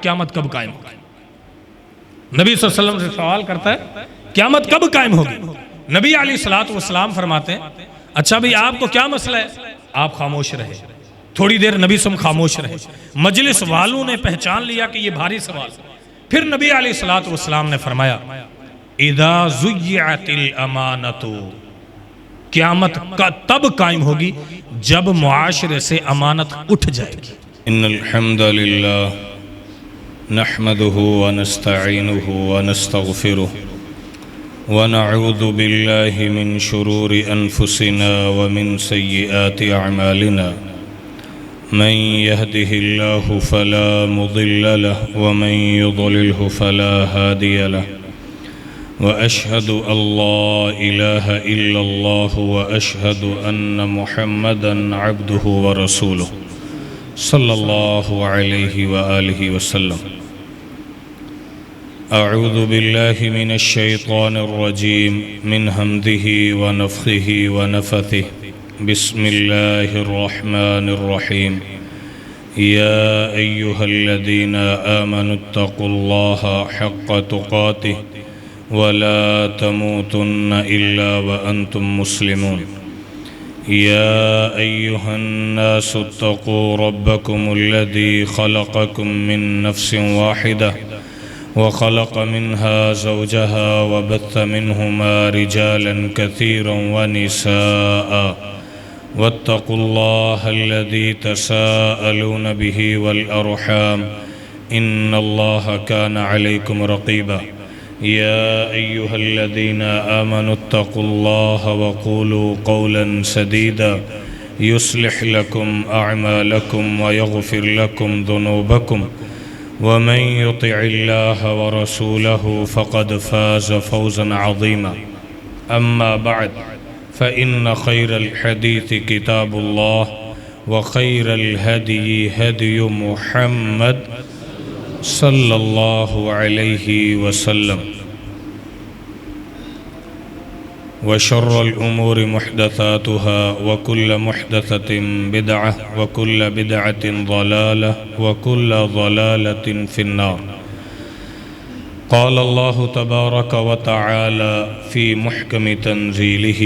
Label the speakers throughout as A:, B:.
A: قیامت کب قائم ہوگی؟ نبی صلی اللہ علیہ وسلم سے سوال کرتا ہے قیامت کب قائم ہوگی؟ نبی علیہ السلام فرماتے ہیں اچھا بھئی آپ کو کیا مسئلہ ہے؟ آپ خاموش رہے، تھوڑی دیر نبی صلی اللہ علیہ وسلم خاموش رہے، مجلس والوں نے پہچان لیا کہ یہ بھاری سوال۔ پھر نبی علیہ السلام نے فرمایا اذا ضیعت الامانۃ، قیامت تب قائم ہوگی جب معاشرے سے امانت اٹھ جائے گی۔
B: ان الحمد للہ نحمده ونستعینه ونستغفره ونعوذ باللہ من شرور انفسنا ومن سیئات اعمالنا من يهده الله فلا مضل له ومن يضلله فلا هادي له وأشهد أن لا إله إلا الله وأشهد أن محمدا عبده ورسوله صلى الله عليه وآله وسلم۔ أعوذ بالله من الشيطان الرجيم من همزه ونفخه ونفثه، بسم الله الرحمن الرحيم۔ يا أيها الذين آمنوا اتقوا الله حق تقاته ولا تموتن إلا وأنتم مسلمون۔ يا أيها الناس اتقوا ربكم الذي خلقكم من نفس واحدة وخلق منها زوجها وبث منهما رجالا كثيرا ونساء واتقوا الله الذي تساءلون به والأرحام إن الله كان عليكم رقيبا۔ يا أيها الذين آمنوا اتقوا الله وقولوا قولا سديدا يصلح لكم أعمالكم ويغفر لكم ذنوبكم ومن يطع الله ورسوله فقد فاز فوزا عظيما۔ أما بعد فإن خير الحديث كتاب الله وخير الهدي هدي محمد صلی اللہ علیہ وسلم، وشر الأمور محدثاتها وكل محدثة بدعة وكل بدعة ضلالة وكل ضلالة في النار۔ قال الله تبارك وتعالى في محكم تنزيله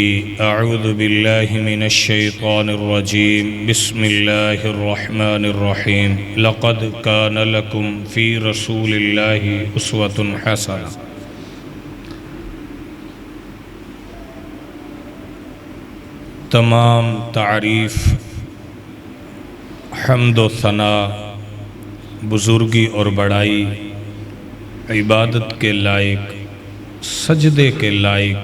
B: أعوذ بالله من الشيطان الرجيم بسم الله الرحمن الرحيم لقد كان لكم في رسول الله أسوة حسنة۔ تمام تعریف، حمد و ثنا، بزرگی اور بڑائی عبادت کے لائق، سجدے کے لائق،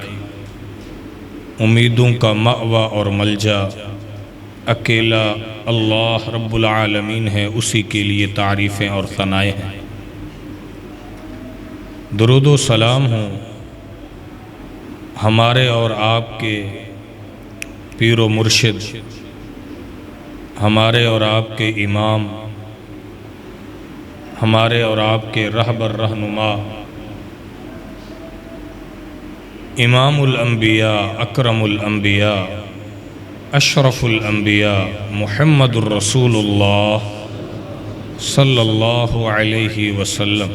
B: امیدوں کا مأویٰ اور ملجا اکیلا اللہ رب العالمین ہے، اسی کے لیے تعریفیں اور ثنائیں ہیں۔ درود و سلام ہوں ہمارے اور آپ کے پیر و مرشد، ہمارے اور آپ کے امام، ہمارے اور آپ کے رہبر رہنما، امام الانبیاء، اکرم الانبیاء، اشرف الانبیاء، محمد الرسول اللہ صلی اللہ علیہ وسلم،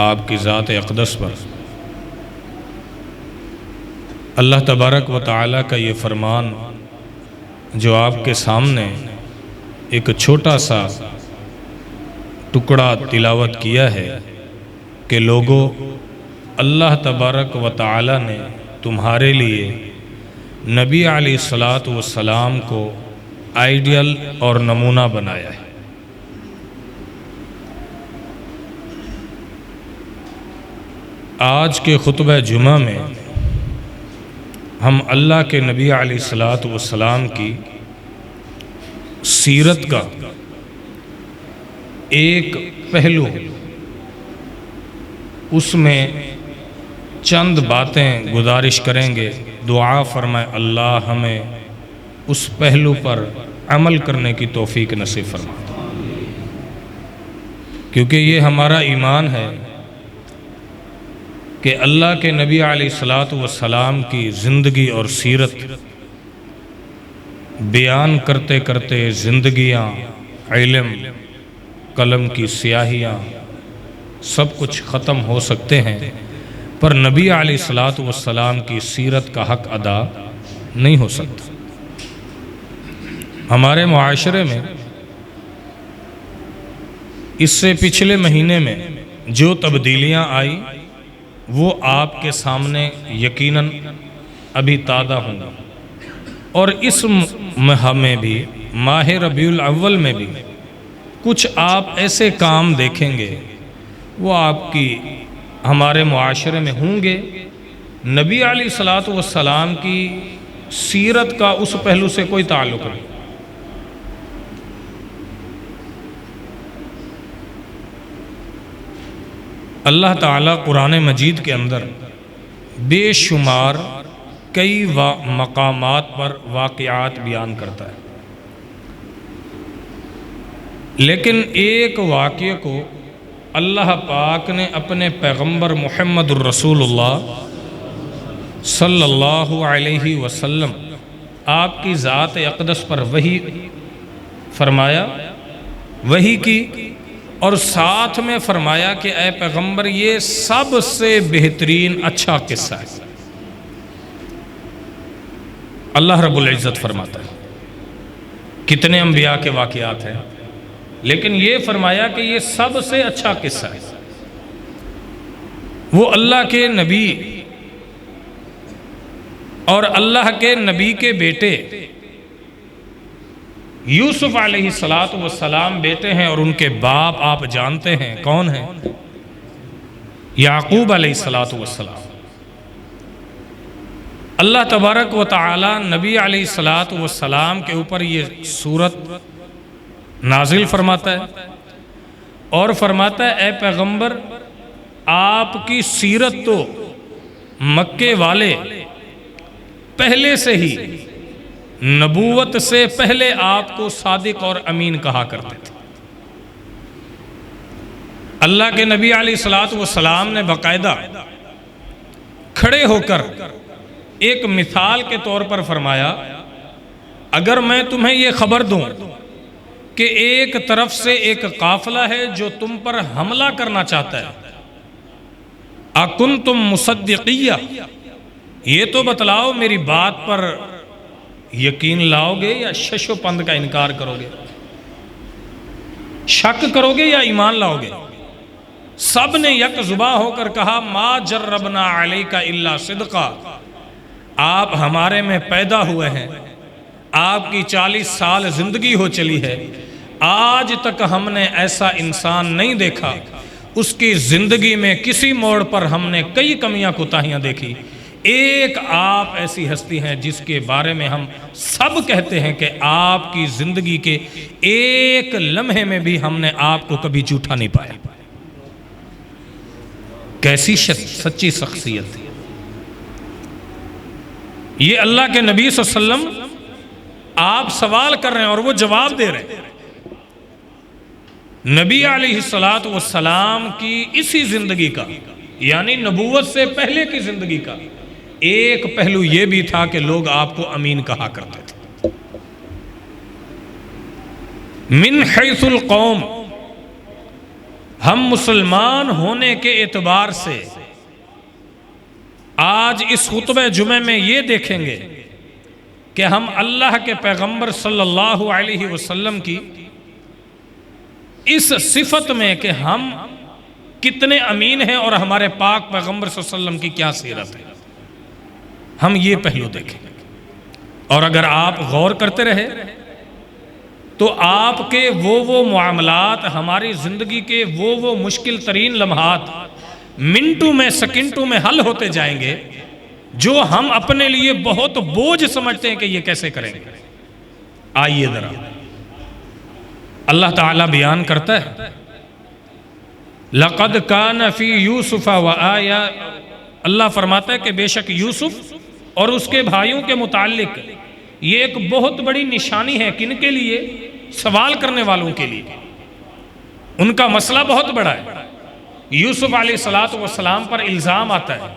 B: آپ کی ذات اقدس پر اللہ تبارک و تعالیٰ کا یہ فرمان جو آپ کے سامنے ایک چھوٹا سا ٹکڑا تلاوت کیا ہے کہ لوگوں، اللہ تبارک و تعالی نے تمہارے لیے نبی علیہ السلام کو آئیڈیل اور نمونہ بنایا ہے۔ آج کے خطبہ جمعہ میں ہم اللہ کے نبی علیہ السلام کی سیرت کا ایک پہلو، اس میں چند باتیں گزارش کریں گے۔ دعا فرمائے اللہ ہمیں اس پہلو پر عمل کرنے کی توفیق نصیب فرمائے، کیونکہ یہ ہمارا ایمان ہے کہ اللہ کے نبی علیہ السلام کی زندگی اور سیرت بیان کرتے کرتے زندگیاں، علم، قلم کی سیاہیاں سب کچھ ختم ہو سکتے ہیں، پر نبی علیہ الصلوۃ والسلام کی سیرت کا حق ادا نہیں ہو سکتا۔ ہمارے معاشرے میں اس سے پچھلے مہینے میں جو تبدیلیاں آئی وہ آپ کے سامنے یقیناً ابھی تازہ ہوں گا، اور اس ماہ میں بھی، ماہ ربیع الاول میں بھی کچھ آپ ایسے کام دیکھیں گے وہ آپ کی ہمارے معاشرے میں ہوں گے۔ نبی علیہ الصلوۃ والسلام کی سیرت کا اس پہلو سے کوئی تعلق نہیں۔ اللہ تعالیٰ قرآن مجید کے اندر بے شمار کئی مقامات پر واقعات بیان کرتا ہے، لیکن ایک واقعے کو اللہ پاک نے اپنے پیغمبر محمد الرسول اللہ صلی اللہ علیہ وسلم آپ کی ذات اقدس پر وحی فرمایا، وحی کی، اور ساتھ میں فرمایا کہ اے پیغمبر یہ سب سے بہترین اچھا قصہ ہے۔ اللہ رب العزت فرماتا ہے کتنے انبیاء کے واقعات ہیں، لیکن یہ فرمایا کہ یہ سب سے اچھا قصہ ہے۔ وہ اللہ کے نبی اور اللہ کے نبی کے بیٹے یوسف علیہ السلام بیٹے ہیں، اور ان کے باپ آپ جانتے ہیں کون ہیں؟ یعقوب علیہ السلام۔ اللہ تبارک و تعالی نبی علیہ السلام کے اوپر یہ سورت نازل فرماتا ہے اور فرماتا ہے اے پیغمبر آپ کی سیرت تو مکے والے پہلے سے ہی نبوت سے پہلے آپ کو صادق اور امین کہا کرتے تھے۔ اللہ کے نبی علیہ السلام نے باقاعدہ کھڑے ہو کر ایک مثال کے طور پر فرمایا، اگر میں تمہیں یہ خبر دوں کہ ایک طرف سے ایک قافلہ ہے جو تم پر حملہ کرنا چاہتا ہے، اکنتم مصدقیہ، یہ تو بتلاؤ میری بات پر یقین لاؤ گے یا شش و پند کا انکار کرو گے، شک کرو گے یا ایمان لاؤ گے؟ سب نے یک زباں ہو کر کہا ما جربنا علیک الا صدقا، آپ ہمارے میں پیدا ہوئے ہیں، آپ کی 40 سال زندگی ہو چلی ہے، آج تک ہم نے ایسا انسان نہیں دیکھا، اس کی زندگی میں کسی موڑ پر ہم نے کئی کمیاں کوتاہیاں دیکھی، ایک آپ ایسی ہستی ہیں جس کے بارے میں ہم سب کہتے ہیں کہ آپ کی زندگی کے ایک لمحے میں بھی ہم نے آپ کو کبھی جھوٹا نہیں پایا۔ کیسی سچی شخصیت تھی یہ! اللہ کے نبی صلی اللہ علیہ وسلم آپ سوال کر رہے ہیں اور وہ جواب دے رہے ہیں۔ نبی علیہ السلام کی اسی زندگی کا، یعنی نبوت سے پہلے کی زندگی کا ایک پہلو یہ بھی تھا کہ لوگ آپ کو امین کہا کرتے تھے۔ من حیث القوم، ہم مسلمان ہونے کے اعتبار سے آج اس خطبہ جمعہ میں یہ دیکھیں گے کہ ہم اللہ کے پیغمبر صلی اللہ علیہ وسلم کی اس صفت میں کہ ہم کتنے امین ہیں اور ہمارے پاک پیغمبر صلی اللہ علیہ وسلم کی کیا سیرت ہے، ہم یہ پہلو دیکھیں گے۔ اور اگر آپ غور کرتے رہے تو آپ کے وہ معاملات، ہماری زندگی کے وہ مشکل ترین لمحات منٹوں میں، سیکنڈوں میں حل ہوتے جائیں گے جو ہم اپنے لیے بہت بوجھ سمجھتے ہیں کہ یہ کیسے کریں گے۔ آئیے ذرا اللہ تعالیٰ بیان کرتا ہے لَقَدْ كَانَ فِي يُوسُفَ وَآيَةٌ، اللہ فرماتا ہے کہ بے شک یوسف اور اس کے بھائیوں کے متعلق یہ ایک بہت بڑی نشانی ہے۔ کن کے لیے؟ سوال کرنے والوں کے لیے۔ ان کا مسئلہ بہت بڑا ہے۔ یوسف علیہ السلام پر الزام آتا ہے،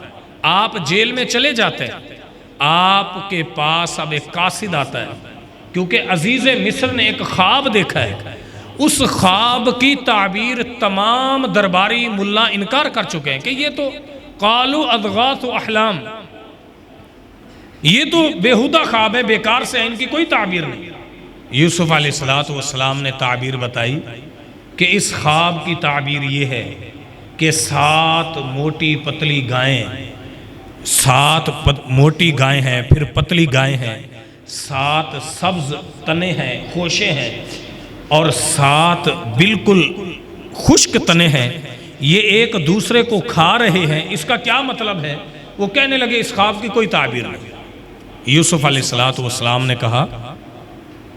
B: آپ جیل میں چلے جاتے ہیں، آپ کے پاس اب ایک قاصد آتا ہے کیونکہ عزیز مصر نے ایک خواب دیکھا ہے
A: اس خواب کی تعبیر تمام درباری ملا انکار کر چکے ہیں کہ یہ تو قالوا اضغاث احلام، یہ تو بیہودہ خواب ہے، بیکار سے ہے، ان کی کوئی تعبیر نہیں۔ یوسف علیہ السلام نے تعبیر بتائی کہ اس خواب کی تعبیر یہ ہے کہ 7 موٹی پتلی گائیں، 7 موٹی گائیں ہیں، پھر پتلی گائیں ہیں، 7 سبز تنے ہیں، خوشے ہیں، اور 7 بالکل خشک تنے ہیں، یہ ایک دوسرے کو کھا رہے ہیں۔ اس کا کیا مطلب ہے؟ وہ کہنے لگے اس خواب کی کوئی تعبیر نہیں۔ یوسف علیہ السلام نے کہا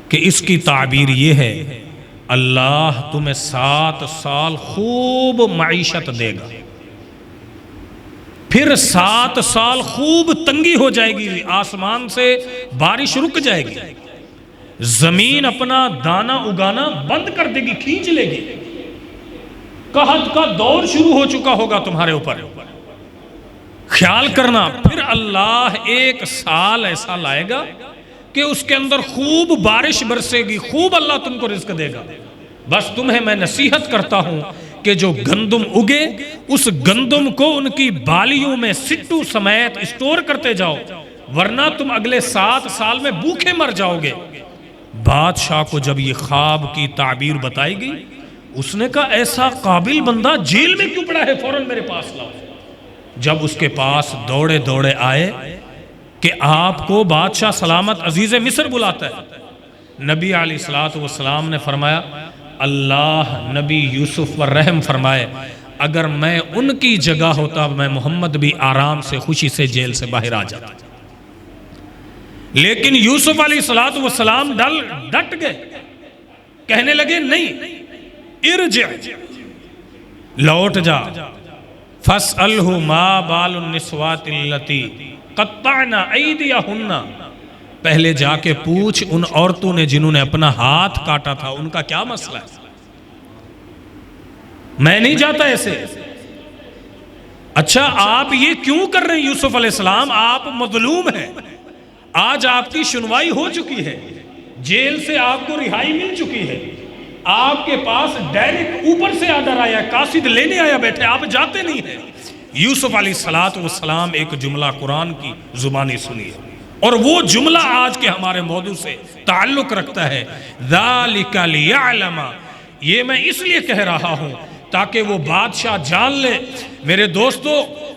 A: کہ اس کی تعبیر یہ ہے اللہ تمہیں 7 سال خوب معیشت دے گا، پھر 7 سال خوب تنگی ہو جائے گی، آسمان سے بارش رک جائے گی، زمین اپنا دانہ اگانا بند کر دے گی، کھینچ لے گی، قحط کا دور شروع ہو چکا ہوگا تمہارے اوپر، خیال کرنا۔ پھر اللہ 1 سال ایسا لائے گا کہ اس کے اندر خوب بارش برسے گی، خوب اللہ تم کو رزق دے گا۔ بس تمہیں میں نصیحت کرتا ہوں کہ جو گندم اگے اس گندم کو ان کی بالیوں میں سٹو سمیت اسٹور کرتے جاؤ، ورنہ تم اگلے 7 سال میں بھوکے مر جاؤ گے۔ بادشاہ کو جب یہ خواب کی تعبیر بتائی گئی، اس نے کہا ایسا قابل بندہ جیل میں کیوں پڑا ہے، فوراً میرے پاس لاؤ۔ جب اس کے پاس دوڑے دوڑے آئے کہ آپ کو بادشاہ سلامت عزیز مصر بلاتا ہے، نبی علیہ السلام نے فرمایا اللہ نبی یوسف پر رحم فرمائے، اگر میں ان کی جگہ ہوتا میں محمد بھی آرام سے خوشی سے جیل سے باہر آ جاتا، لیکن یوسف علیہ السلام ڈٹ گئے، کہنے لگے نہیں، ارجع، لوٹ جا، فَاسْأَلْهُ مَا بَالُ النِّسْوَاتِ اللَّتِي قَطَّعْنَ أَيْدِيَهُنَّ، پہلے جا کے پوچھ ان عورتوں نے جنہوں نے اپنا ہاتھ کاٹا تھا، ان کا کیا مسئلہ ہے؟ میں نہیں جاتا ایسے۔ اچھا آپ یہ کیوں کر رہے ہیں یوسف علیہ السلام؟ آپ مظلوم ہیں، آج آپ کی سنوائی ہو چکی ہے، جیل سے آپ کو رہائی مل چکی ہے، آپ کے پاس ڈائریکٹ اوپر سے آرڈر آیا، قاصد لینے آیا بیٹھے، آپ جاتے نہیں ہیں۔ یوسف علیہ السلام ایک جملہ قرآن کی زبانی سنی ہے، اور وہ جملہ آج کے ہمارے موضوع سے تعلق رکھتا ہے، ذَلِكَ لِيَعْلَمَ، یہ میں اس لیے کہہ رہا ہوں تاکہ وہ بادشاہ جان لے۔ میرے دوستو،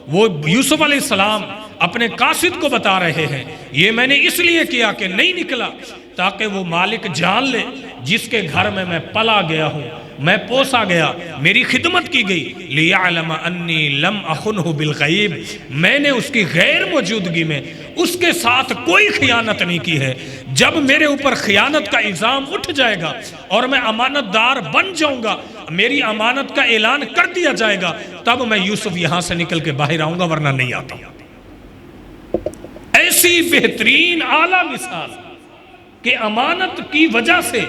A: وہ یوسف علیہ السلام اپنے قاصد کو بتا رہے ہیں یہ میں نے اس لیے کیا کہ نہیں نکلا، تاکہ وہ مالک جان لے جس کے گھر میں میں پلا گیا ہوں، میں پوسا گیا، میری خدمت کی گئی، لِيَعْلَمَ أَنِّي لَمْ أَخُنْهُ بِالْغَيْبِ، میں نے اس کی غیر موجودگی میں اس کے ساتھ کوئی خیانت نہیں کی ہے۔ جب میرے اوپر خیانت کا الزام اٹھ جائے گا اور میں امانت دار بن جاؤں گا، میری امانت کا اعلان کر دیا جائے گا، تب میں یوسف یہاں سے نکل کے باہر آؤں گا، ورنہ نہیں آتا۔ ایسی بہترین اعلیٰ مثال کہ امانت کی وجہ سے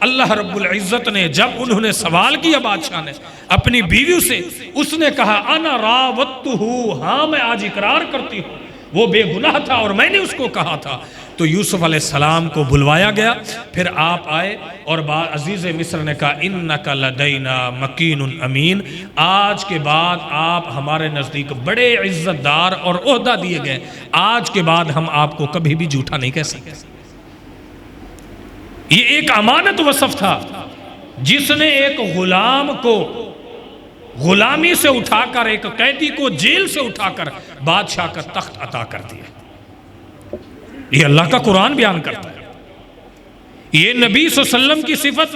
A: اللہ رب العزت نے جب انہوں نے سوال کیا بادشاہ نے اپنی بیویوں سے، اس نے کہا انا راوتہ، ہاں میں آج اقرار کرتی ہوں وہ بے گناہ تھا اور میں نے اس کو کہا تھا۔ تو یوسف علیہ السلام کو بلوایا گیا، پھر آپ آئے اور عزیز مصر نے کہا انک لدینا مکین امین، آج کے بعد آپ ہمارے نزدیک بڑے عزت دار اور عہدہ دیے گئے، آج کے بعد ہم آپ کو کبھی بھی جھوٹا نہیں کہہ سکتے۔ یہ ایک امانت وصف تھا جس نے ایک غلام کو غلامی سے اٹھا کر، ایک قیدی کو جیل سے اٹھا کر بادشاہ کا تخت عطا کر دیا۔ یہ اللہ کا قرآن بیان کرتا ہے، یہ نبی صلی اللہ علیہ وسلم کی صفت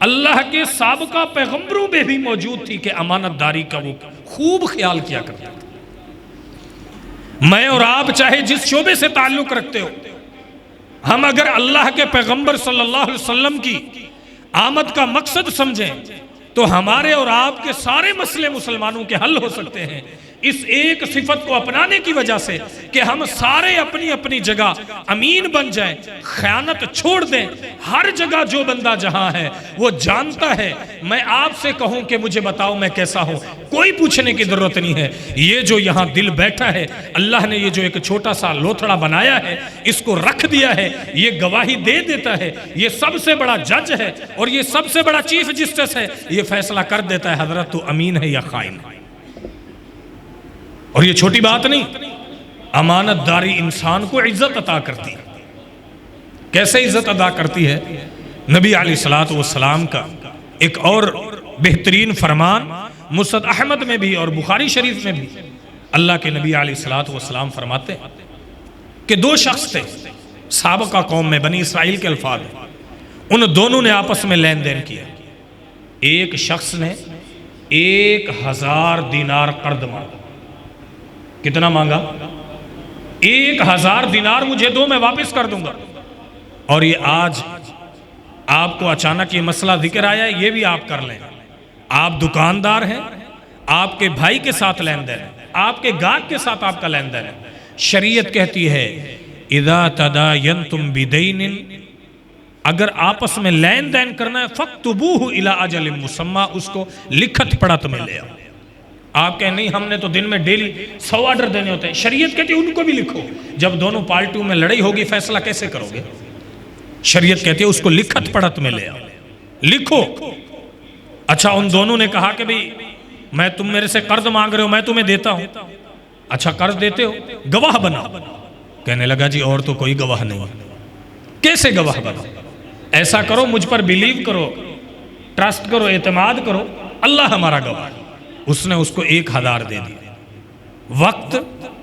A: اللہ کے سابقہ پیغمبروں میں بھی موجود تھی کہ امانت داری کا وہ خوب خیال کیا کرتا تھا۔ میں اور آپ چاہے جس شعبے سے تعلق رکھتے ہو، ہم اگر اللہ کے پیغمبر صلی اللہ علیہ وسلم کی آمد کا مقصد سمجھیں تو ہمارے اور آپ کے سارے مسئلے مسلمانوں کے حل ہو سکتے ہیں۔ اس ایک صفت کو اپنانے کی وجہ سے کہ ہم سارے اپنی اپنی جگہ امین بن جائیں، خیانت چھوڑ دیں۔ ہر جگہ جو بندہ جہاں ہے وہ جانتا ہے، میں آپ سے کہوں کہ مجھے بتاؤ میں کیسا ہوں، کوئی پوچھنے کی ضرورت نہیں ہے۔ یہ جو یہاں دل بیٹھا ہے، اللہ نے یہ جو ایک چھوٹا سا لوتھڑا بنایا ہے، اس کو رکھ دیا ہے، یہ گواہی دے دیتا ہے، یہ سب سے بڑا جج ہے اور یہ سب سے بڑا چیف جسٹس ہے، یہ فیصلہ کر دیتا ہے حضرت تو امین ہے یا خائن ہے۔ اور یہ چھوٹی بات نہیں، امانت داری انسان کو عزت عطا کرتی ہے۔ کیسے عزت عطا کرتی ہے؟ نبی علیہ الصلوۃ والسلام کا ایک اور بہترین فرمان مسند احمد میں بھی اور بخاری شریف میں بھی اللہ کے نبی علیہ الصلوۃ والسلام فرماتے ہیں کہ دو شخص تھے سابقہ قوم میں، بنی اسرائیل کے الفاظ ہیں، ان دونوں نے آپس میں لین دین کیا۔ ایک شخص نے 1000 دینار قرض مانگا۔ کتنا مانگا؟ 1000 دینار مجھے دو، میں واپس کر دوں گا۔ اور یہ آج آپ کو اچانک یہ مسئلہ ذکر آیا ہے، یہ بھی آپ کر لیں۔ آپ دکاندار ہیں، آپ کے بھائی کے ساتھ لین دین ہے، آپ کے گاہک کے ساتھ آپ کا لین دین ہے۔ شریعت کہتی ہے اذا تداینتم بدین، اگر آپس میں لین دین کرنا ہے فاکتبوہ الی اجل مسمی، اس کو لکھت پڑھت میں لے آؤ۔ آپ کہیں نہیں ہم نے تو دن میں ڈیلی 100 آرڈر دینے ہوتے ہیں، شریعت کہتی ہے ان کو بھی لکھو۔ جب دونوں پارٹیوں میں لڑائی ہوگی فیصلہ کیسے کرو گے؟ شریعت کہتی ہے اس کو لکھت پڑھت میں لے آؤ، لکھو۔ اچھا ان دونوں نے کہا کہ بھئی میں تم میرے سے قرض مانگ رہے ہو، میں تمہیں دیتا ہوں۔ اچھا قرض دیتے ہو، گواہ بناؤ۔ کہنے لگا جی اور تو کوئی گواہ نہیں۔ کیسے گواہ بناؤ؟ ایسا کرو مجھ پر بیلیو کرو، ٹرسٹ کرو، اعتماد کرو، اللہ ہمارا گواہ۔ اس نے اس کو 1000 دے دیا۔ وقت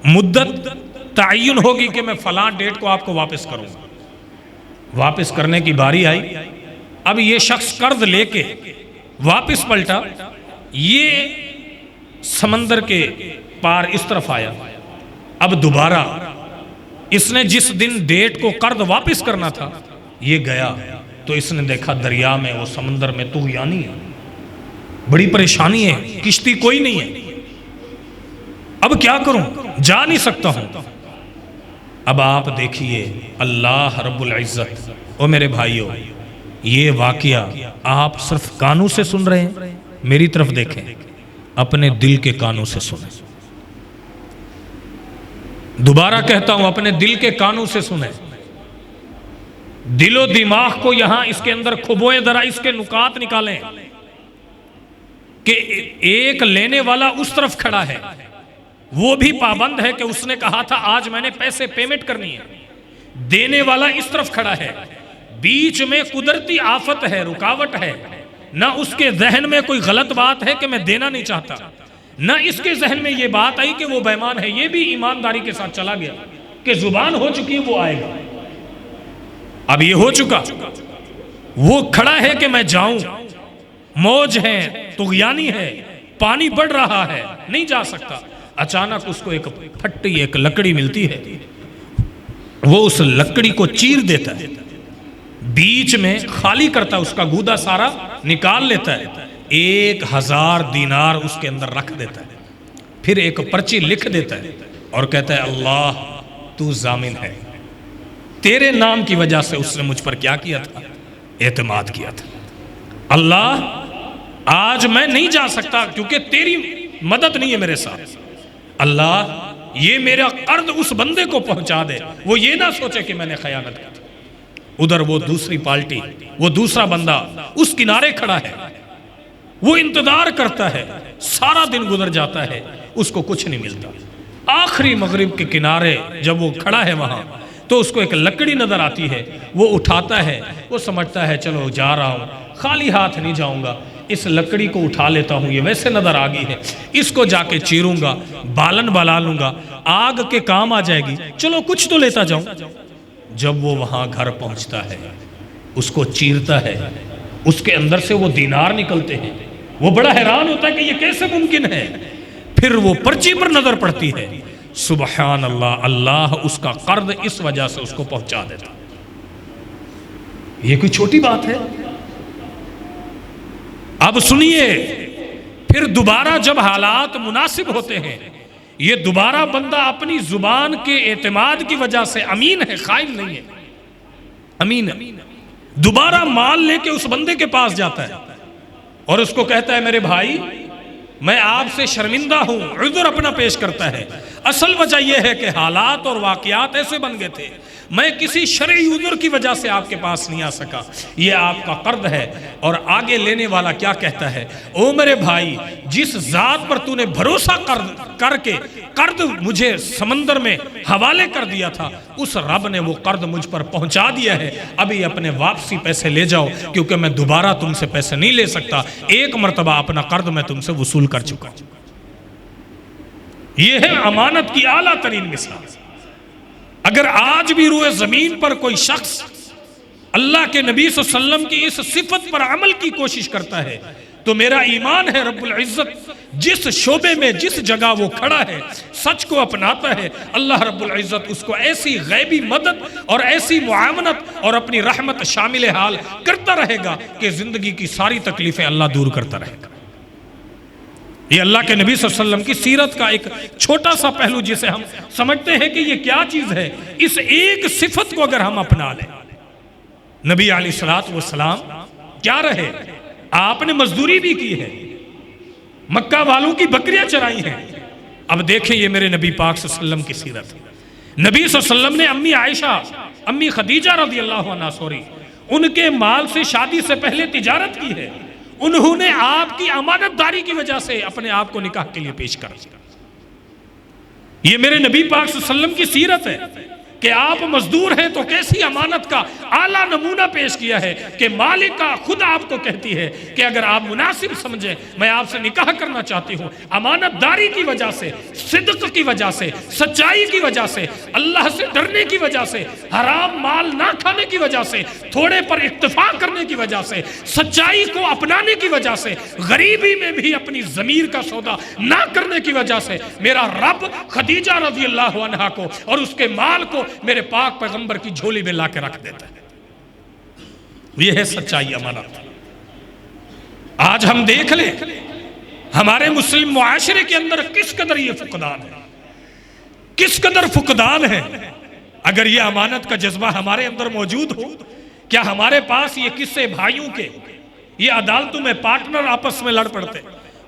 A: مدت تعین ہوگی کہ میں فلاں ڈیٹ کو آپ کو واپس کروں گا۔ واپس کرنے کی باری آئی، اب یہ شخص قرض لے کے واپس پلٹا، یہ سمندر کے پار اس طرف آیا۔ اب دوبارہ اس نے جس دن ڈیٹ کو قرض واپس کرنا تھا یہ گیا تو اس نے دیکھا دریا میں، وہ سمندر میں طغیانی ہے، بڑی پریشانی ہے، کشتی کوئی نہیں ہے۔ اب کیا کروں؟ جا نہیں سکتا ہوں۔ اب آپ دیکھیے اللہ رب العزت، او میرے بھائیوں، یہ واقعہ آپ صرف کانوں سے سن رہے ہیں، میری طرف دیکھیں، اپنے دل کے کانوں سے سنیں۔ دوبارہ کہتا ہوں اپنے دل کے کانوں سے سنیں۔ دل و دماغ کو یہاں اس کے اندر کھبوئیں، ذرا اس کے نکات نکالیں کہ ایک لینے والا اس طرف کھڑا ہے، وہ بھی پابند ہے کہ اس نے کہا تھا آج میں نے پیسے پیمنٹ کرنی ہے۔ دینے والا اس طرف کھڑا ہے، بیچ میں قدرتی آفت ہے، رکاوٹ ہے، نہ اس کے ذہن میں کوئی غلط بات ہے کہ میں دینا نہیں چاہتا، نہ اس کے ذہن میں یہ بات آئی کہ وہ بے ایمان ہے، یہ بھی ایمانداری کے ساتھ چلا گیا کہ زبان ہو چکی ہے وہ آئے گا۔ اب یہ ہو چکا، وہ کھڑا ہے کہ میں جاؤں، موج ہے، طغیانی ہے، پانی بڑھ رہا ہے، نہیں جا سکتا۔ اچانک اس کو ایک پھٹی، ایک لکڑی ملتی ہے، وہ اس لکڑی کو چیر دیتا ہے، بیچ میں خالی کرتا ہے، اس کا گودا سارا نکال لیتا ہے، 1000 دینار اس کے اندر رکھ دیتا ہے، پھر ایک پرچی لکھ دیتا ہے اور کہتا ہے اللہ تو ضامن ہے، تیرے نام کی وجہ سے اس نے مجھ پر کیا کیا تھا؟ اعتماد کیا تھا۔ اللہ آج میں نہیں جا سکتا کیونکہ تیری مدد نہیں ہے میرے ساتھ، اللہ یہ میرا قرض اس بندے کو پہنچا دے، وہ یہ نہ سوچے کہ میں نے خیانت کی تھی۔ ادھر وہ دوسری پارٹی، وہ دوسرا بندہ اس کنارے کھڑا ہے، وہ انتظار کرتا ہے، سارا دن گزر جاتا ہے، اس کو کچھ نہیں ملتا۔ آخری مغرب کے کنارے جب وہ کھڑا ہے وہاں تو اس کو ایک لکڑی نظر آتی ہے، وہ اٹھاتا ہے، وہ سمجھتا ہے چلو جا رہا ہوں، خالی ہاتھ نہیں جاؤں گا، اس لکڑی کو اٹھا لیتا ہوں، یہ ویسے نظر آ گئی ہے، اس کو جا کے چیروں گا، بالن بلا لوں گا، آگ کے کام آ جائے گی، چلو کچھ تو لیتا جاؤں۔ جب وہ وہاں گھر پہنچتا ہے، اس کو چیرتا ہے، اس کے اندر سے وہ دینار نکلتے ہیں، وہ بڑا حیران ہوتا ہے کہ یہ کیسے ممکن ہے۔ پھر وہ پرچی پر نظر پڑتی ہے، سبحان اللہ، اللہ اس کا قرض اس وجہ سے اس کو پہنچا دیتا۔ یہ کوئی چھوٹی بات ہے؟ اب سنیے، پھر دوبارہ جب حالات مناسب ہوتے ہیں، یہ دوبارہ بندہ اپنی زبان کے اعتماد کی وجہ سے امین ہے، خائن نہیں ہے، امین ہے. دوبارہ مال لے کے اس بندے کے پاس جاتا ہے اور اس کو کہتا ہے میرے بھائی میں آپ سے شرمندہ ہوں، عذر اپنا پیش کرتا ہے. اصل وجہ یہ ہے کہ حالات اور واقعات ایسے بن گئے تھے، میں کسی شرعی عذر کی وجہ سے آپ کے پاس نہیں آ سکا، یہ آپ کا قرض ہے. اور آگے لینے والا کیا کہتا ہے، او میرے بھائی جس ذات پر تو نے بھروسہ کر کے قرض مجھے سمندر میں حوالے کر دیا تھا، اس رب نے وہ قرض مجھ پر پہنچا دیا ہے، ابھی اپنے واپسی پیسے لے جاؤ کیونکہ میں دوبارہ تم سے پیسے نہیں لے سکتا، ایک مرتبہ اپنا قرض میں تم سے وصول کر چکا. یہ ہے امانت کی اعلیٰ ترین مثال. اگر آج بھی روئے زمین پر کوئی شخص اللہ کے نبی صلی اللہ علیہ وسلم کی اس صفت پر عمل کی کوشش کرتا ہے تو میرا ایمان ہے رب العزت جس شعبے میں جس جگہ وہ کھڑا ہے سچ کو اپناتا ہے، اللہ رب العزت اس کو ایسی غیبی مدد اور ایسی معاونت اور اپنی رحمت شامل حال کرتا رہے گا کہ زندگی کی ساری تکلیفیں اللہ دور کرتا رہے گا. یہ اللہ کے نبی صلی اللہ علیہ وسلم کی سیرت کا ایک چھوٹا سا پہلو جسے ہم سمجھتے ہیں کہ یہ کیا چیز ہے. اس ایک صفت کو اگر ہم اپنا لیں، نبی علیہ الصلوۃ والسلام کیا رہے، آپ نے مزدوری بھی کی ہے، مکہ والوں کی بکریاں چرائی ہیں. اب دیکھیں یہ میرے نبی پاک صلی اللہ علیہ وسلم کی سیرت. نبی صلی اللہ علیہ وسلم نے امی عائشہ، امی خدیجہ رضی اللہ عنہا ان کے مال سے شادی سے پہلے تجارت کی ہے. انہوں نے آپ کی امانت داری کی وجہ سے اپنے آپ کو نکاح کے لیے پیش کر دیا. یہ میرے نبی پاک صلی اللہ علیہ وسلم کی سیرت ہے کہ آپ مزدور ہیں تو کیسی امانت کا اعلیٰ نمونہ پیش کیا ہے کہ مالکہ خود آپ کو کہتی ہے کہ اگر آپ مناسب سمجھیں میں آپ سے نکاح کرنا چاہتی ہوں. امانت داری کی وجہ سے، صدق کی وجہ سے، سچائی کی وجہ سے، اللہ سے ڈرنے کی وجہ سے، حرام مال نہ کھانے کی وجہ سے، تھوڑے پر اکتفا کرنے کی وجہ سے، سچائی کو اپنانے کی وجہ سے، غریبی میں بھی اپنی ضمیر کا سودا نہ کرنے کی وجہ سے میرا رب خدیجہ رضی اللہ عنہا کو اور اس کے مال کو میرے پاک پیغمبر کی جھولی میں لا کے رکھ دیتا ہے. یہ ہے سچائی، امانت. آج ہم دیکھ لیں ہمارے مسلم معاشرے کے اندر کس قدر یہ فقدان ہے، کس قدر فقدان ہے. اگر یہ امانت کا جذبہ ہمارے اندر موجود ہو، کیا ہمارے پاس یہ قصے بھائیوں کے، یہ عدالتوں میں پارٹنر آپس میں لڑ پڑتے،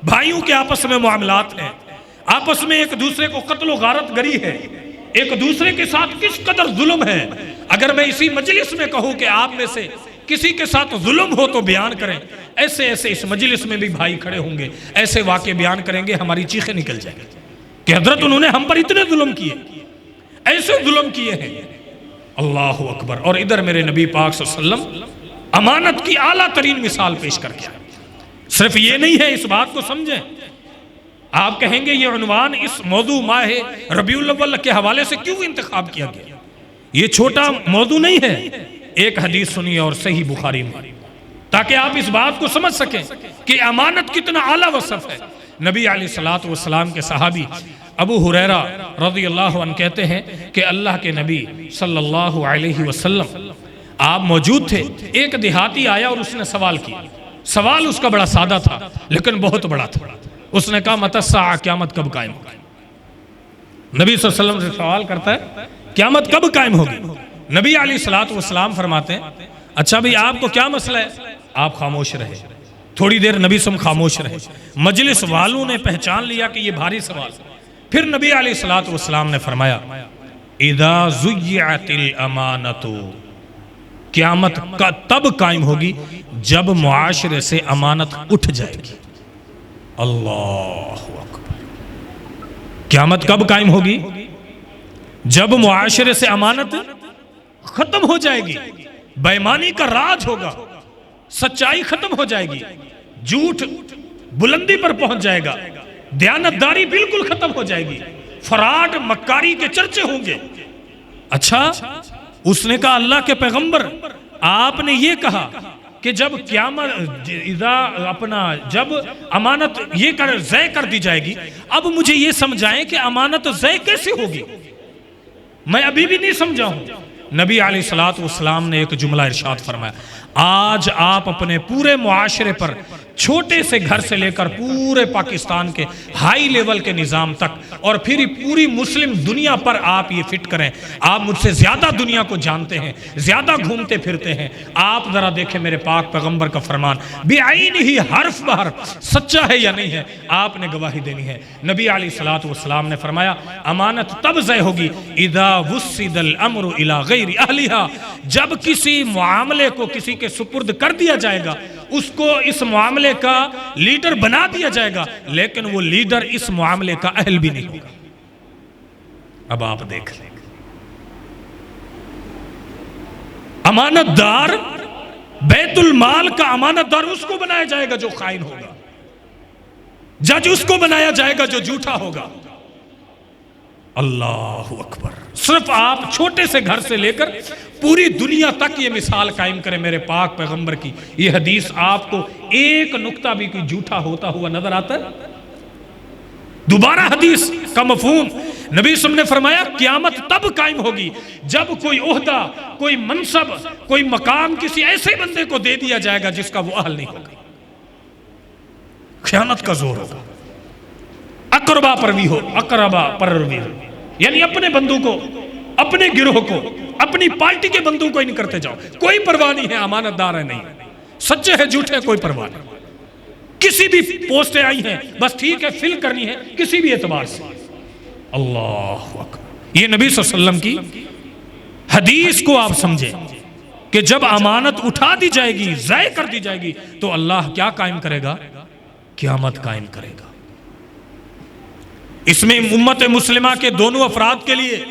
A: بھائیوں کے آپس میں معاملات ہیں، آپس میں ایک دوسرے کو قتل و غارت گری ہے، ایک دوسرے کے ساتھ کس قدر ظلم ہے. اگر میں اسی مجلس میں کہوں کہ آپ میں سے کسی کے ساتھ ظلم ہو تو بیان کریں، ایسے ایسے اس مجلس میں بھی بھائی کھڑے ہوں گے، ایسے واقعے بیان کریں گے ہماری چیخیں نکل جائیں گے کہ حضرت انہوں نے ہم پر اتنے ظلم کیے، ایسے ظلم کیے ہیں. اللہ اکبر. اور ادھر میرے نبی پاک صلی اللہ علیہ وسلم امانت کی اعلیٰ ترین مثال پیش کر کے. صرف یہ نہیں ہے، اس بات کو سمجھیں. آپ کہیں گے یہ عنوان اس موضوع ماہ ربیع الاول کے حوالے سے کیوں انتخاب کیا گیا؟ یہ چھوٹا موضوع نہیں ہے. ایک حدیث سنیے اور صحیح بخاری میں، تاکہ آپ اس بات کو سمجھ سکیں کہ امانت کتنا اعلیٰ وصف ہے. نبی علیہ الصلوۃ والسلام کے صحابی ابو ہریرہ رضی اللہ عنہ کہتے ہیں کہ اللہ کے نبی صلی اللہ علیہ وسلم آپ موجود تھے. ایک دیہاتی آیا اور اس نے سوال کیا. سوال اس کا بڑا سادہ تھا لیکن بہت بڑا تھا. اس نے کہا متی الساعہ، قیامت کب قائم ہوگی؟ نبی صلی اللہ علیہ وسلم سے سوال کرتا ہے قیامت کب قائم ہوگی؟ نبی علیہ الصلوۃ والسلام فرماتے ہیں اچھا بھئی آپ کو کیا مسئلہ ہے؟ آپ خاموش رہے. تھوڑی دیر نبی صلی اللہ علیہ وسلم خاموش رہے. مجلس والوں نے پہچان لیا کہ یہ بھاری سوال. پھر نبی علیہ الصلوۃ والسلام نے فرمایا اذا ضیعت الامانۃ، قیامت تب قائم ہوگی جب معاشرے سے امانت اٹھ جائے گی. اللہ اکبر. قیامت کب قائم ہوگی؟ جب معاشرے سے امانت ختم ہو جائے گی، بے ایمانی کا راج ہوگا، سچائی ختم ہو جائے گی، جھوٹ بلندی پر پہنچ جائے گا، دیانتداری بالکل ختم ہو جائے گی، فراڈ مکاری کے چرچے ہوں گے. اچھا اس نے کہا اللہ کے پیغمبر آپ نے یہ کہا کہ جب قیامت جب امانت یہ ضائع کر دی جائے گی، اب مجھے یہ سمجھائیں کہ امانت ضائع کیسے ہوگی؟ میں ابھی بھی نہیں سمجھا ہوں. نبی علیہ الصلوۃ والسلام نے ایک جملہ ارشاد فرمایا آج آپ اپنے پورے معاشرے پر چھوٹے سے گھر سے لے کر پورے پاکستان کے ہائی لیول کے نظام تک اور پھر پوری مسلم دنیا پر آپ یہ فٹ کریں. آپ مجھ سے زیادہ دنیا کو جانتے ہیں, زیادہ گھومتے پھرتے ہیں. آپ ذرا دیکھیں میرے پاک پیغمبر کا فرمان بعین ہی حرف بحرف سچا ہے یا نہیں ہے, آپ نے گواہی دینی ہے. نبی علیہ الصلوۃ والسلام نے فرمایا امانت تب ضائع ہوگی اذا وسد الامر الى غیر اہلھا, جب کسی معاملے کو کسی کے سپرد کر دیا جائے گا, اس کو اس معاملے کا لیڈر بنا دیا جائے گا, لیکن وہ لیڈر اس معاملے کا اہل بھی نہیں ہوگا. اب آپ دیکھ لیں, امانت دار بیت المال کا امانت دار اس کو بنایا جائے گا جو خائن ہوگا, جج اس کو بنایا جائے گا جو جھوٹا ہوگا. اللہ اکبر. صرف آپ چھوٹے سے گھر سے لے کر پوری دنیا تک یہ مثال قائم کریں میرے پاک پیغمبر کی. یہ حدیث آپ کو ایک نقطہ بھی کوئی جھوٹا ہوتا ہوا نظر آتا ہے؟ دوبارہ حدیث کا مفہوم نبی صلی اللہ علیہ وسلم نے فرمایا قیامت تب قائم ہوگی جب کوئی عہدہ, کوئی منصب, کوئی مقام کسی ایسے بندے کو دے دیا جائے گا جس کا وہ اہل نہیں ہوگا. خیانت کا زور ہوگا. اقربا پروی ہو, اقربا پروی ہو, یعنی اپنے بندوں کو, اپنے گروہ کو, اپنی پارٹی کے بندوں کو ہی نہیں کرتے جاؤ. کوئی پرواہ نہیں ہے, امانت دار ہے نہیں, سچے ہے جھوٹے ہے کوئی پرواہ نہیں. کسی بھی پوسٹیں آئی ہیں بس ٹھیک ہے فل کرنی ہے کسی بھی اعتبار سے. اللہ اکبر. یہ نبی صلی اللہ علیہ وسلم کی حدیث کو آپ سمجھیں کہ جب امانت اٹھا دی جائے گی, ضائع کر دی جائے گی, تو اللہ کیا قائم کرے گا؟ قیامت قائم کرے گا. اس میں امت مسلمہ کے دونوں افراد کے لیے,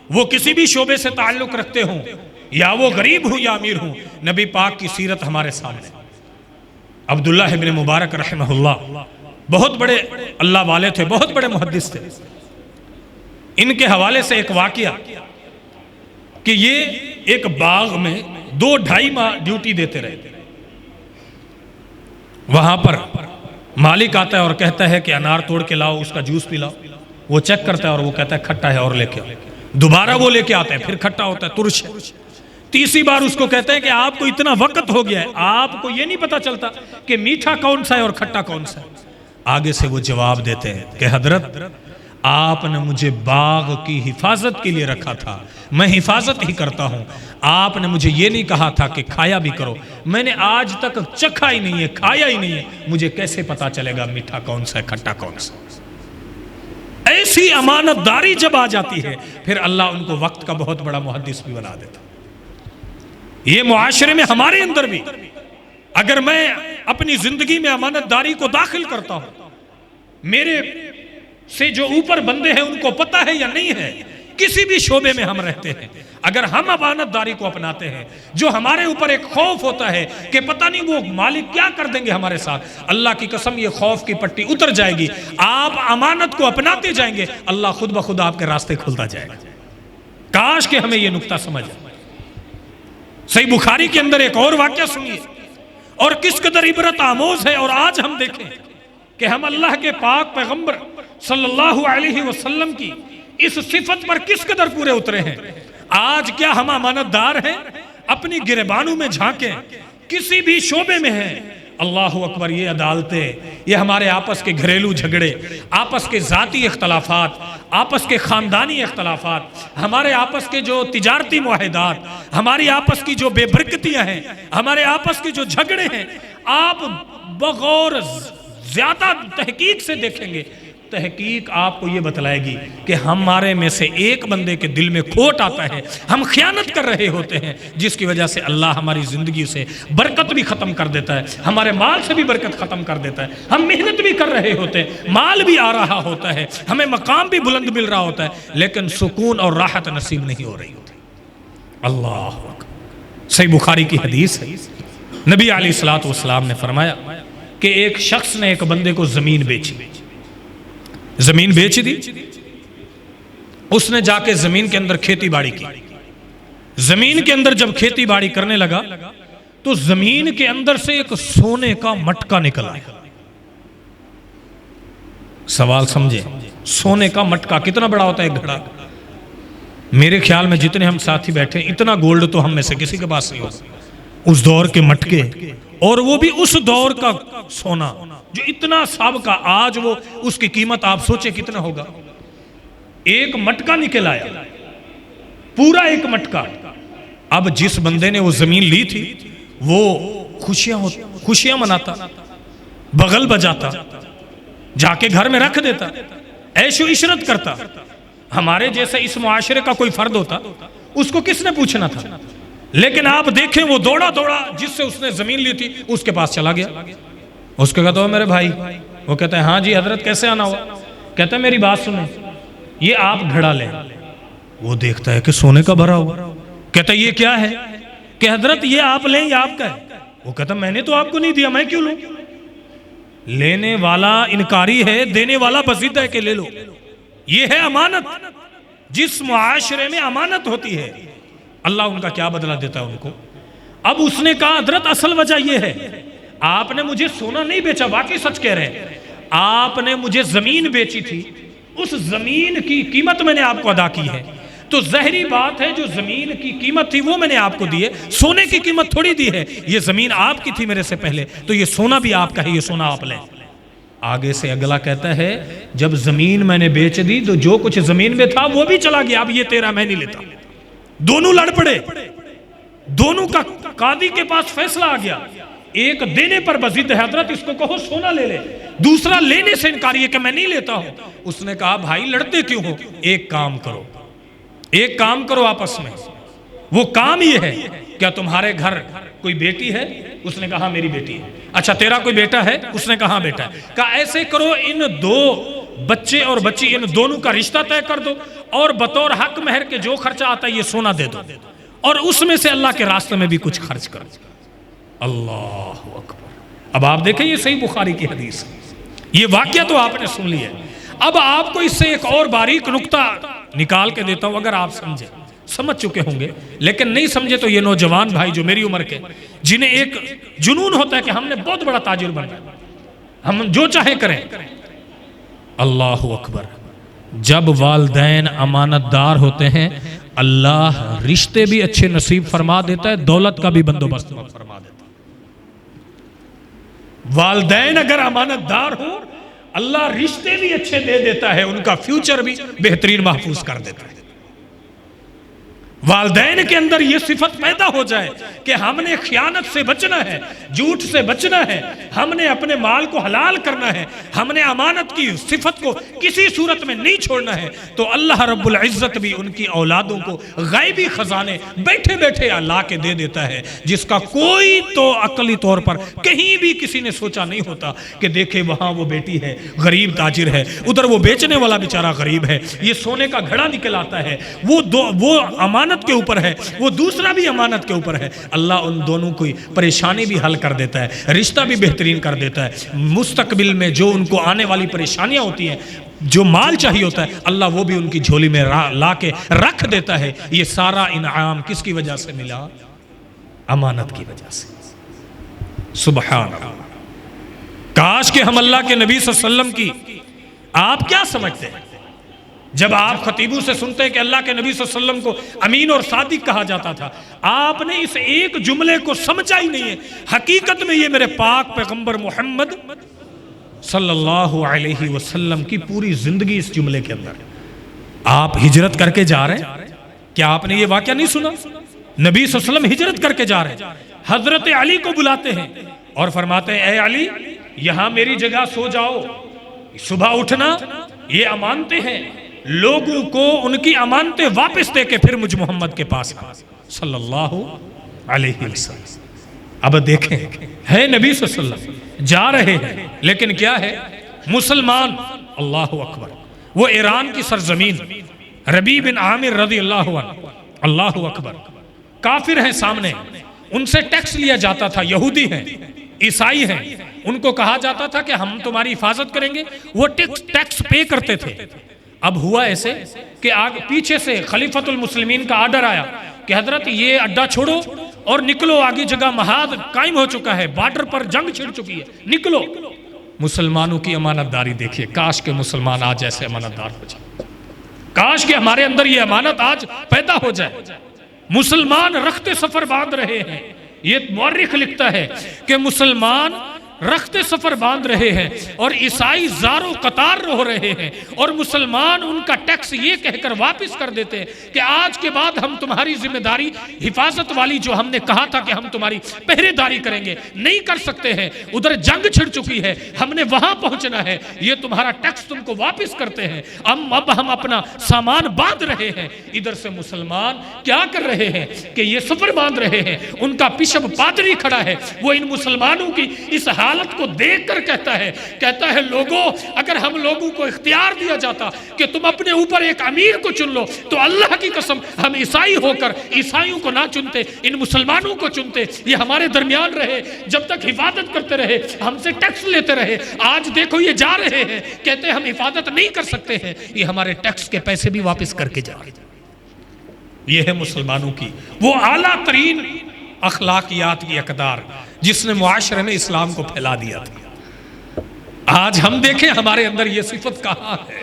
A: وہ کسی بھی شعبے سے تعلق رکھتے ہوں, یا وہ غریب ہوں یا امیر ہوں, نبی پاک کی سیرت ہمارے سامنے. عبداللہ ابن مبارک رحمہ اللہ بہت بڑے اللہ والے تھے, بہت بڑے محدث تھے. ان کے حوالے سے ایک واقعہ کہ یہ ایک باغ میں 2-2.5 ماہ ڈیوٹی دیتے رہے. وہاں پر مالک آتا ہے اور کہتا ہے کہ انار توڑ کے لاؤ, اس کا جوس پلاؤ. وہ چیک کرتا ہے اور وہ کہتا ہے کھٹا ہے اور لے کے. دوبارہ وہ لے کے آتا ہے, پھر کھٹا ہوتا ہے, ترش ہے. تیسری بار اس کو کہتے ہیں کہ آپ کو اتنا وقت ہو گیا ہے, آپ کو یہ نہیں پتا چلتا کہ میٹھا کون سا ہے اور کھٹا کون سا ہے. آگے سے وہ جواب دیتے ہیں کہ حضرت آپ نے مجھے باغ کی حفاظت کے لیے رکھا تھا, میں حفاظت ہی کرتا ہوں. آپ نے مجھے یہ نہیں کہا تھا کہ کھایا بھی کرو, میں نے آج تک چکھا ہی نہیں ہے, کھایا ہی نہیں ہے, مجھے کیسے پتا چلے گا میٹھا کون سا ہے کھٹا کون سا. ایسی امانت داری جب آ جاتی ہے پھر اللہ ان کو وقت کا بہت بڑا محدث بھی بنا دیتا. یہ معاشرے میں ہمارے اندر بھی اگر میں اپنی زندگی میں امانت داری کو داخل کرتا ہوں, میرے سے جو اوپر بندے ہیں ان کو پتہ ہے یا نہیں ہے, کسی بھی شعبے میں ہم رہتے ہیں, اگر ہم امانت داری کو اپناتے ہیں, جو ہمارے اوپر ایک خوف ہوتا ہے کہ پتہ نہیں وہ مالک کیا کر دیں گے ہمارے ساتھ, اللہ کی قسم یہ خوف کی پٹی اتر جائے گی. آپ امانت کو اپناتے جائیں گے, اللہ خود بخود آپ کے راستے کھلتا جائے گا. کاش کہ ہمیں یہ نقطہ سمجھ آئے. صحیح بخاری کے اندر ایک اور واقعہ سنیے اور کس قدر عبرت آموز ہے. اور آج ہم دیکھیں کہ ہم اللہ کے پاک پیغمبر صلی اللہ علیہ وسلم کی اس صفت پر کس قدر پورے اترے ہیں. آج کیا ہم امانت دار ہیں؟ اپنی گریبانوں میں جھانکیں, کسی بھی شعبے میں ہیں. اللہ اکبر. یہ عدالتیں, یہ ہمارے آپس کے گھریلو جھگڑے, آپس کے ذاتی اختلافات, آپس کے خاندانی اختلافات, ہمارے آپس کے جو تجارتی معاہدات, ہماری آپس کی جو بے برکتیاں ہیں, ہمارے آپس کے جو جھگڑے ہیں, آپ بغور زیادہ تحقیق سے دیکھیں گے, تحقیق آپ کو یہ بتلائے گی کہ ہمارے میں سے ایک بندے کے دل میں کھوٹ آتا ہے, ہم خیانت کر رہے ہوتے ہیں, جس کی وجہ سے اللہ ہماری زندگی سے برکت بھی ختم کر دیتا ہے, ہمارے مال سے بھی برکت ختم کر دیتا ہے. ہم محنت بھی کر رہے ہوتے ہیں, مال بھی آ رہا ہوتا ہے, ہمیں مقام بھی بلند مل رہا ہوتا ہے, لیکن سکون اور راحت نصیب نہیں ہو رہی ہوتی. اللہ اکبر. صحیح بخاری کی حدیث ہے, نبی علیہ الصلوۃ والسلام نے فرمایا کہ ایک شخص نے ایک بندے کو زمین بیچی, زمین بیچ دی. اس نے جا کے زمین کے اندر کھیتی باڑی کی. زمین کے اندر جب کھیتی باڑی کرنے لگا تو زمین کے اندر سے ایک سونے کا مٹکا نکلا. سوال سمجھیں, سونے کا مٹکا کتنا بڑا ہوتا ہے ایک گھڑا؟ میرے خیال میں جتنے ہم ساتھی بیٹھے اتنا گولڈ تو ہم میں سے کسی کے پاس نہیں ہوگا. اس دور کے مٹکے، اور وہ بھی اس دور کا سونا جو اتنا سابقہ، آج وہ اس کی قیمت آپ سوچیں کتنا ہوگا۔ ایک مٹکا نکل آیا، پورا ایک مٹکا۔ اب جس بندے نے وہ زمین لی تھی وہ خوشیاں مناتا، بغل بجاتا، جا کے گھر میں رکھ دیتا، عیش و عشرت کرتا۔ ہمارے جیسے اس معاشرے کا کوئی فرد ہوتا، اس کو کس نے پوچھنا تھا؟ لیکن آپ دیکھیں وہ دوڑا جس سے اس نے زمین لی تھی اس کے پاس چلا گیا۔ اس کو کہتا ہے میرے بھائی، وہ کہتا ہے ہاں جی حضرت کیسے آنا ہوا؟ کہتا ہے میری بات سنیں، یہ آپ گھڑا لیں۔ وہ دیکھتا ہے کہ سونے کا بھرا ہوا، کہتا ہے یہ کیا ہے؟ کہ حضرت یہ آپ لیں، یہ آپ کا ہے۔ وہ کہتا ہے میں نے تو آپ کو نہیں دیا، میں کیوں لوں؟ لینے والا انکاری ہے، دینے والا بضد ہے کہ لے لو۔ یہ ہے امانت۔ جس معاشرے میں امانت ہوتی ہے اللہ ان کا کیا بدلہ دیتا ہے ان کو۔ اب اس نے کہا حضرت اصل وجہ یہ ہے، آپ نے مجھے سونا نہیں بیچا، واقعی سچ کہہ رہے ہیں، آپ نے مجھے زمین بیچی تھی، اس زمین کی قیمت میں نے آپ کو ادا کی ہے، تو ظاہری بات ہے جو زمین کی قیمت تھی وہ میں نے آپ کو دی ہے، سونے کی قیمت تھوڑی دی ہے، یہ زمین آپ کی تھی میرے سے پہلے، تو یہ سونا بھی آپ کا ہے، یہ سونا آپ لیں۔ آگے سے اگلا کہتا ہے جب زمین میں نے بیچ دی تو جو کچھ زمین میں تھا وہ بھی چلا گیا، اب یہ تیرا میں نہیں لیتا۔ دونوں لڑ پڑے، دونوں کا قاضی کے پاس فیصلہ آ گیا۔ ایک دینے پر بضد ہے، حضرت اس کو کہو سونا لے لے، دوسرا لینے سے انکاری ہے کہ میں نہیں لیتا ہوں۔ اس نے کہا بھائی لڑتے کیوں ہو؟ ایک کام کرو آپس میں۔ وہ کام یہ ہے، کیا تمہارے گھر کوئی بیٹی ہے؟ اس نے کہا میری بیٹی ہے۔ اچھا تیرا کوئی بیٹا ہے؟ اس نے کہا بیٹا ہے۔ کہا ایسے کرو ان دو بچے اور بچی ان دونوں کا رشتہ طے کر دو، اور بطور حق مہر کے جو خرچہ آتا ہے یہ سونا دے دو، اور اس میں سے اللہ کے راستے میں بھی کچھ خرچ کرو۔ اللہ اکبر۔ اب آپ دیکھیں یہ صحیح بخاری کی حدیث ہے، یہ واقعہ تو آپ نے سن لیا ہے۔ اب آپ کو اس سے ایک اور باریک نکتہ نکال کے دیتا ہوں، اگر آپ سمجھ چکے ہوں گے، لیکن نہیں سمجھے تو یہ نوجوان بھائی جو میری عمر کے، جنہیں ایک جنون ہوتا ہے کہ ہم نے بہت بڑا تاجر بننا ہے، ہم جو چاہیں کریں۔ اللہ اکبر۔ جب والدین امانت دار ہوتے ہیں اللہ رشتے بھی اچھے نصیب فرما دیتا ہے، دولت کا بھی بندوبست فرما دیتا ہے۔ والدین اگر امانت دار ہو اللہ رشتے بھی اچھے دے دیتا ہے، ان کا فیوچر بھی بہترین محفوظ کر دیتا ہے۔ والدین کے اندر یہ صفت پیدا ہو جائے کہ ہم نے خیانت سے بچنا ہے، جھوٹ سے بچنا ہے، ہم نے اپنے مال کو حلال کرنا ہے، ہم نے امانت کی صفت کو کسی صورت میں نہیں چھوڑنا ہے، تو اللہ رب العزت بھی ان کی اولادوں کو غیبی خزانے بیٹھے بیٹھے لا کے دے دیتا ہے، جس کا کوئی تو عقلی طور پر کہیں بھی کسی نے سوچا نہیں ہوتا کہ دیکھے وہاں وہ بیٹی ہے غریب تاجر ہے، ادھر وہ بیچنے والا بیچارہ غریب ہے، یہ سونے کا گھڑا نکل آتا ہے، وہ امانت کے اوپر ہے، وہ دوسرا بھی امانت کے اوپر ہے، اللہ ان دونوں کو پریشانی بھی حل کر دیتا ہے، رشتہ بھی بہترین کر دیتا ہے، مستقبل میں جو ان کو آنے والی پریشانیاں ہوتی ہیں، جو مال چاہیے ہوتا ہے اللہ وہ بھی ان کی جھولی میں لا کے رکھ دیتا ہے۔ یہ سارا انعام کس کی وجہ سے ملا؟ امانت کی وجہ سے۔ سبحان اللہ۔ کاش کہ ہم اللہ کے نبی صلی اللہ علیہ وسلم کی، آپ کیا سمجھتے ہیں جب آپ خطیبوں سے سنتے ہیں کہ اللہ کے نبی صلی اللہ علیہ وسلم کو امین اور صادق کہا جاتا تھا، آپ نے اس ایک جملے کو سمجھا ہی نہیں ہے۔ حقیقت میں یہ میرے پاک پیغمبر محمد صلی اللہ علیہ وسلم کی پوری زندگی اس جملے کے اندر۔ آپ ہجرت کر کے جا رہے ہیں، کیا آپ نے یہ واقعہ نہیں سنا؟ نبی صلی اللہ علیہ وسلم ہجرت کر کے جا رہے ہیں، حضرت علی کو بلاتے ہیں اور فرماتے ہیں اے علی یہاں میری جگہ سو جاؤ، صبح اٹھنا، یہ امانتیں ہیں، لوگوں کو ان کی امانتیں واپس دے کے پھر مجھ محمد کے پاس صلی اللہ علیہ وسلم۔ اب دیکھیں ہے نبی صلی اللہ علیہ وسلم جا رہے ہیں، لیکن کیا ہے مسلمان، اللہ اکبر، وہ ایران کی سرزمین ربیع بن عامر رضی اللہ عنہ، اللہ اکبر، کافر ہیں سامنے، ان سے ٹیکس لیا جاتا تھا، یہودی ہیں، عیسائی ہیں، ان کو کہا جاتا تھا کہ ہم تمہاری حفاظت کریں گے، وہ ٹیکس پے کرتے تھے۔ اب ہوا ایسے کہ پیچھے سے خلیفۃ المسلمین کا آرڈر آیا کہ حضرت یہ اڈا چھوڑو اور نکلو، آگے جگہ محاذ قائم ہو چکا ہے، بارڈر پر جنگ چھڑ چکی ہے، نکلو۔ مسلمانوں کی امانت داری دیکھیے، کاش کہ مسلمان آج ایسے امانت دار ہو جائے، کاش کہ ہمارے اندر یہ امانت آج پیدا ہو جائے۔ مسلمان رخت سفر باندھ رہے ہیں، یہ مورخ لکھتا ہے کہ مسلمان رخت سفر باندھ رہے ہیں اور عیسائی زارو قطار رو رہے ہیں، اور مسلمان ان کا ٹیکس یہ کہہ کر واپس کر دیتے ہیں کہ آج کے بعد ہم تمہاری ذمہ داری حفاظت والی جو ہم نے کہا تھا کہ ہم تمہاری پہرے داری کریں گے نہیں کر سکتے ہیں، ادھر جنگ چھڑ چکی ہے، ہم نے وہاں پہنچنا ہے، یہ تمہارا ٹیکس تم کو واپس کرتے ہیں، اب ہم اپنا سامان باندھ رہے ہیں۔ ادھر سے مسلمان کیا کر رہے ہیں کہ یہ سفر باندھ رہے ہیں، ان کا بشپ پادری کھڑا ہے، وہ ان مسلمانوں کی اس حالت کو دیکھ کر کہتا ہے لوگوں، اگر ہم لوگوں کو اختیار دیا جاتا کہ تم اپنے اوپر ایک امیر کو چن لو تو اللہ کی قسم ہم عیسائی ہو کر عیسائیوں کو نہ چنتے، ان مسلمانوں کو چنتے، یہ ہمارے درمیان رہے، جب تک حفاظت کرتے رہے، ہم سے ٹیکس لیتے رہے۔ آج دیکھو یہ جا رہے ہیں، کہتے ہیں ہم حفاظت نہیں کر سکتے ہیں، یہ ہمارے ٹیکس کے پیسے بھی واپس کر کے جا رہے ہیں۔ یہ ہے مسلمانوں کی وہ اعلیٰ ترین اخلاقیات کی اقدار جس نے معاشرے میں اسلام کو پھیلا دیا تھا۔ آج ہم دیکھیں ہمارے اندر یہ صفت کہاں ہے؟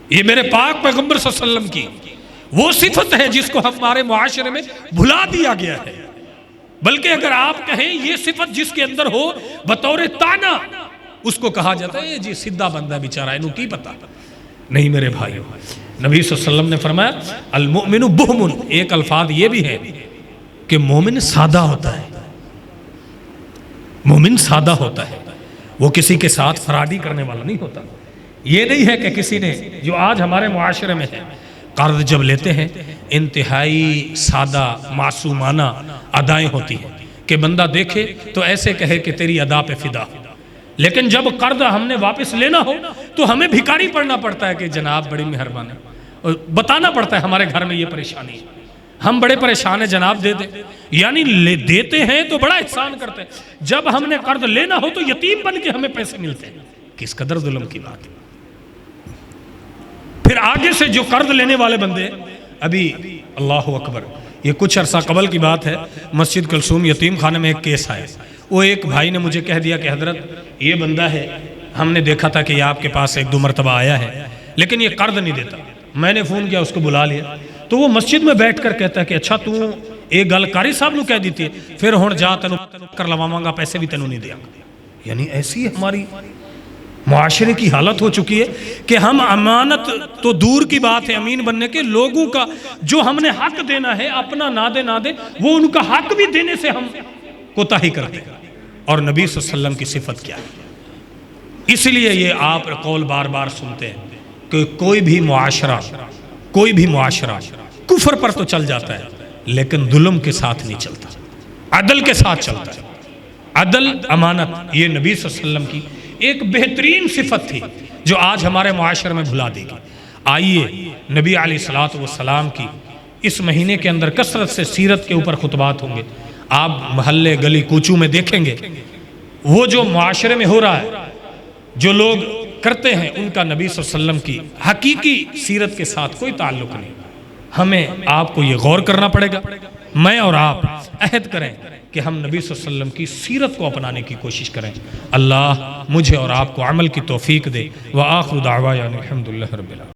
A: یہ میرے پاک پیغمبر صلی اللہ علیہ وسلم کی وہ صفت ہے جس کو ہمارے معاشرے میں بھلا دیا گیا ہے۔ بلکہ اگر آپ کہیں یہ صفت جس کے اندر ہو بطور تانا، اس کو کہا جاتا ہے جی سیدھا بندہ بیچارہ ہے، انہوں کی پتا نہیں۔ میرے بھائیو، نبی صلی اللہ علیہ وسلم نے فرمایا المؤمن بہمن، ایک الفاظ یہ بھی ہے کہ مومن سادہ ہوتا ہے، مومن سادہ ہوتا ہے، وہ کسی کے ساتھ فرادی کرنے والا نہیں ہوتا۔ یہ نہیں ہے کہ کسی نے، جو آج ہمارے معاشرے میں ہے، قرض جب لیتے ہیں انتہائی سادہ معصومانہ ادائیں ہوتی ہیں کہ بندہ دیکھے تو ایسے کہے کہ تیری ادا پہ فدا، لیکن جب قرض ہم نے واپس لینا ہو تو ہمیں بھکاری پڑنا پڑتا ہے کہ جناب بڑی مہربانی، اور بتانا پڑتا ہے ہمارے گھر میں یہ پریشانی ہے، ہم بڑے پریشان ہیں جناب دے دیں، یعنی دیتے ہیں تو بڑا احسان کرتے ہیں، جب ہم نے قرض لینا ہو تو یتیم بن کے ہمیں پیسے ملتے ہیں۔ کس قدر ظلم کی بات ہے۔ پھر آگے سے جو قرض لینے والے بندے، ابھی اللہ اکبر، یہ کچھ عرصہ قبل کی بات ہے، مسجد کلثوم یتیم خانے میں ایک کیس آیا، وہ ایک بھائی نے مجھے کہہ دیا کہ حضرت یہ بندہ ہے، ہم نے دیکھا تھا کہ یہ آپ کے پاس ایک دو مرتبہ آیا ہے لیکن یہ قرض نہیں دیتا۔ میں نے فون کیا، اس کو بلا لیا تو وہ مسجد میں بیٹھ کر کہتا ہے کہ اچھا تو ایک گل قاری صاحب نو کہہ دیتی ہے، پھر ہون جا تینوں کر لواواں گا، پیسے بھی تینوں نہیں دیا گا۔ یعنی ایسی ہماری معاشرے کی حالت ہو چکی ہے کہ ہم امانت تو دور کی بات ہے امین بننے کے، لوگوں کا جو ہم نے حق دینا ہے اپنا نہ دے وہ ان کا حق بھی دینے سے ہم کوتاہی کرتے ہیں۔ اور نبی صلی اللہ علیہ وسلم کی صفت کیا ہے؟ اس لیے یہ آپ قول بار بار سنتے ہیں کہ کوئی بھی معاشرہ کفر پر تو چل جاتا ہے لیکن ظلم کے ساتھ نہیں چلتا، عدل کے ساتھ چلتا ہے۔ عدل، امانت، یہ نبی صلی اللہ علیہ وسلم کی ایک بہترین صفت تھی جو آج ہمارے معاشرے میں بھلا دی گئی۔ آئیے نبی علیہ الصلوۃ والسلام کی اس مہینے کے اندر کثرت سے سیرت کے اوپر خطبات ہوں گے، آپ محلے گلی کوچوں میں دیکھیں گے وہ جو معاشرے میں ہو رہا ہے، جو لوگ کرتے ہیں، ان کا نبی صلی اللہ علیہ وسلم کی حقیقی سیرت کے ساتھ کوئی تعلق نہیں۔ ہمیں آپ کو یہ غور کرنا پڑے گا، میں اور آپ عہد کریں کہ ہم نبی صلی اللہ علیہ وسلم کی سیرت کو اپنانے کی کوشش کریں۔ اللہ مجھے اور آپ کو عمل کی توفیق دے۔ وآخر دعوانا الحمدللہ رب العالمین۔